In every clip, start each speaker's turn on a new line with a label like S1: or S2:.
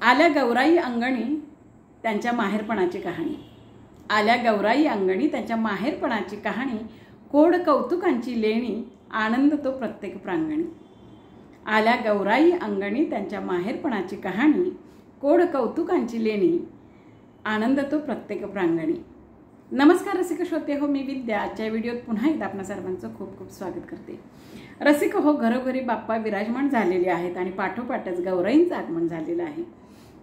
S1: आल्या गौराई अंगणी त्यांच्या माहेरपणाची कहाणी। आल्या गौराई अंगणी त्यांच्या माहेरपणाची कहाणी, कोड कौतुकांची लेणी, आनंद तो प्रत्येक प्रांगणी। आल्या गौराई अंगणी त्यांच्या माहेरपणाची कहाणी, कोड कौतुकांची लेणी, आनंद तो प्रत्येक प्रांगणी। नमस्कार रसिक श्रोते हो, मी विद्या आजच्या व्हिडिओत पुन्हा एकदा आपणा सर्वांचं खूप खूप स्वागत करते। रसिक हो, घरोघरी बाप्पा विराजमान झालेले आहेत आणि पाठोपाठच गौराईंचं आगमन झालेलं आहे।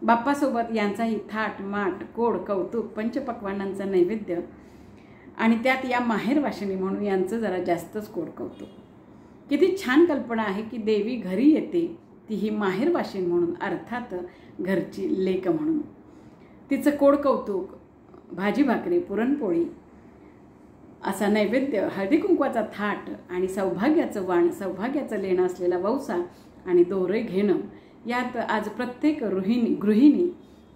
S1: बाप्पासोबत यांचाही थाट माट कोड कौतुक पंचपक्वान्नांचा नैवेद्य आणि त्यात या माहेरवाशिनी म्हणून यांचं जरा जास्तच कोड कौतुक। किती छान कल्पना आहे की देवी घरी येते तीही माहेरवाशिनी म्हणून, अर्थात घरची लेक म्हणून। तिचं कोड कौतुक, भाजी भाकरी पुरणपोळी असा नैवेद्य, हळदी कुंकवाचा थाट आणि सौभाग्याचं वाण, सौभाग्याचं लेणं असलेला वौसा आणि दोरे घेणं, यात आज प्रत्येक गृहिणी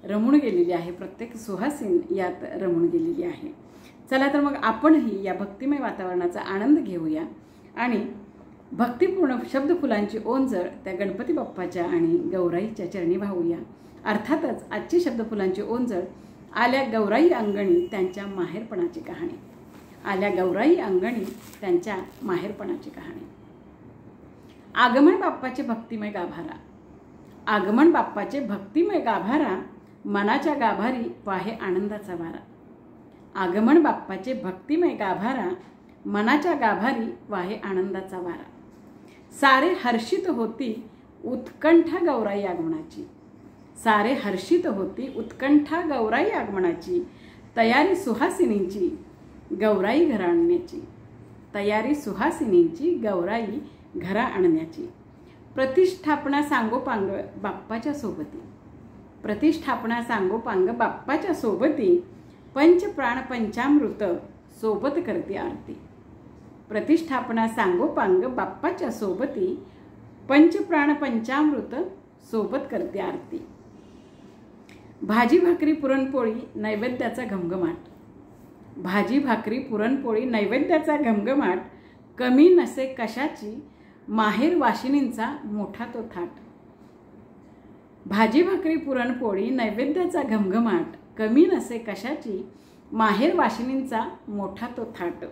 S1: रमून गेलेली आहे, प्रत्येक सुहासिन यात रमून गेलेली आहे। चला तर मग आपणही या भक्तिमय वातावरणाचा आनंद घेऊया आणि भक्तिपूर्ण शब्दफुलांची ओंजळ त्या गणपती बाप्पाच्या आणि गौराईच्या चरणी वाहूया। अर्थातच आजची शब्दफुलांची ओंजळ आल्या गौराई अंगणी त्यांच्या माहेरपणाची कहाणी। आल्या गौराई अंगणी त्यांच्या माहेरपणाची कहाणी। आगमन बाप्पाचे भक्तिमय गाभारा, आगमन बाप्पाचे भक्तिमय गाभारा, मनाच्या गाभारी वाहे आनंदाचा वारा। आगमन बाप्पाचे भक्तिमय गाभारा, मनाच्या गाभारी वाहे आनंदाचा वारा। सारे हर्षित होती उत्कंठा गौराई आगमनाची, सारे हर्षित होती उत्कंठा गौराई आगमनाची। तयारी सुहासिनींची गौराई घरा आणण्याची, तयारी सुहासिनींची गौराई घरा आणण्याची। प्रतिष्ठापना सांगोपांग बाप्पाच्या सोबती, प्रतिष्ठापना सांगोपांग बाप्पाच्या सोबती, पंचप्राण पंचामृत सोबत करते आरती। प्रतिष्ठापना सांगोपांग बाप्पाच्या सोबती, पंचप्राण पंचामृत सोबत करते आरती। भाजी भाकरी पुरणपोळी नैवेद्याचा घमघमाट, भाजी भाकरी पुरणपोळी नैवेद्याचा घमघमाट, कमी नसे कशाची माहेर वाशिनींचा मोठा तो थाट। भाजी भाकरी पुरणपोळी नैवेद्याचा घमघमाट, कमी नसे कशाची माहेर वाशिनींचा मोठा तो थाट।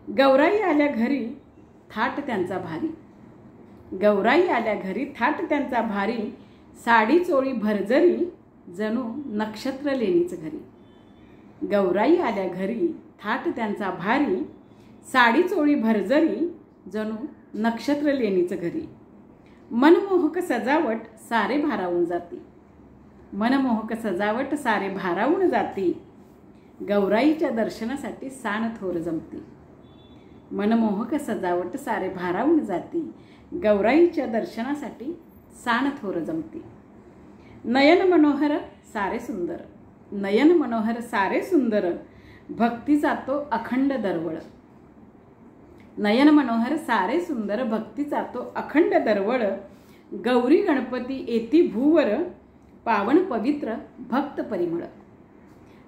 S1: गौराई आल्या घरी थाट त्यांचा भारी, गौराई आल्या घरी थाट त्यांचा भारी, साडी चोळी भरजरी जणू नक्षत्र लेणीच घरी। गौराई आल्या घरी थाट त्यांचा भारी, साडी चोळी भरजरी जणू नक्षत्र लेणीच घरी। मनमोहक सजावट सारे भारावून जाती, मनमोहक सजावट सारे भारावून जाती, गौराईच्या दर्शनासाठी सान थोर जमती। मनमोहक सजावट सारे भारावून जाती, गौराईच्या दर्शनासाठी सान थोर जमती। नयन मनोहर सारे सुंदर, नयन मनोहर सारे सुंदर, भक्तीचा तो अखंड दरवळ। नयन मनोहर सारे सुंदर, भक्तीचा तो अखंड दरवळ, गौरी गणपती येती भूवर, पावन पवित्र भक्त परिमळ।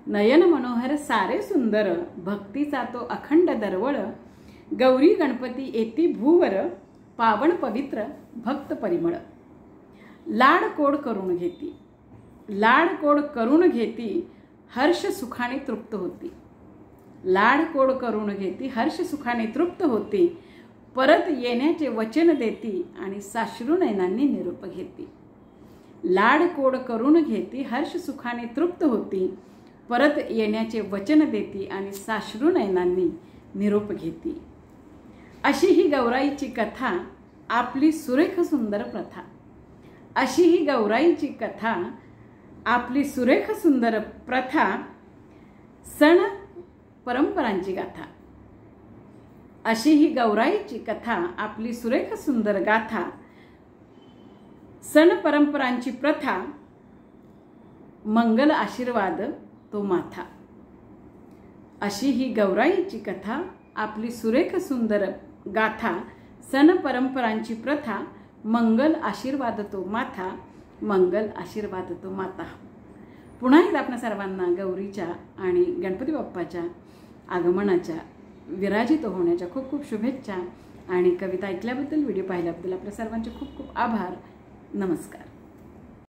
S1: नयन मनोहर सारे सुंदर, भक्तीचा तो अखंड दरवळ, गौरी गणपती येती भूवर, पावन पवित्र भक्त परिमळ। लाड कोड करून घेती, लाड कोड करून घेती, हर्ष सुखाने तृप्त होती। लाड कोड करून घेती, हर्ष सुखाने तृप्त होती, परत येण्याचे वचन देती आणि साश्रू नयनांनी निरोप घेती। लाड कोड करून घेती, हर्ष सुखाने तृप्त होती, परत येण्याचे वचन देती आणि साश्रू नयनांनी निरोप घेती। अशी ही गौराईची कथा, आपली सुरेख सुंदर प्रथा। अशी ही गौराईची कथा, आपली सुरेख सुंदर प्रथा, सण परंपरांची गाथा। अशी ही गौराईची कथा, आपली सुरेख सुंदर गाथा, सण परंपरांची प्रथा, मंगल आशीर्वाद तो माथा। अशी ही गौराईची कथा, आपली सुरेख सुंदर गाथा, सण परंपरांची प्रथा, मंगल आशीर्वाद तो माथा, मंगल आशीर्वाद तो माता। पुन्हा एकदा आपणा सर्वांना गौरीच्या आणि गणपती बाप्पाच्या आगमनाच्या, विराजित होण्याच्या खूप खूप शुभेच्छा आणि कविता ऐकल्याबद्दल, व्हिडिओ पाहिल्याबद्दल आपल्या सर्वांचे खूप खूप आभार। नमस्कार।